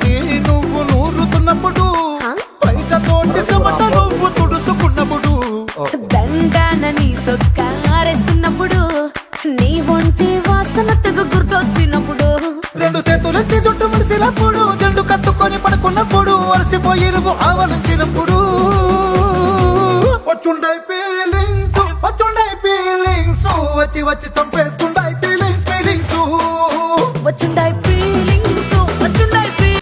తోటి నువ్వు నూరుతున్నప్పుడు బయట తోటి చెమట నువ్వు తుడుచుకున్నప్పుడు దండాన నీ సొక్కారేస్తున్నప్పుడు నీ ఒంటి వాసన తెగ గుర్తొచ్చినప్పుడు రెండు చేతులెత్తి జుట్టు ముడిసినప్పుడు జండు కత్తుకొని పడుకున్నప్పుడు అలసిపోయి నువ్వు ఆవలించినప్పుడు వచ్చుండై ఫీలింగ్స్ వచ్చి వచ్చి చంపేస్తుండై ఫీలింగ్స్ వచ్చుండాయి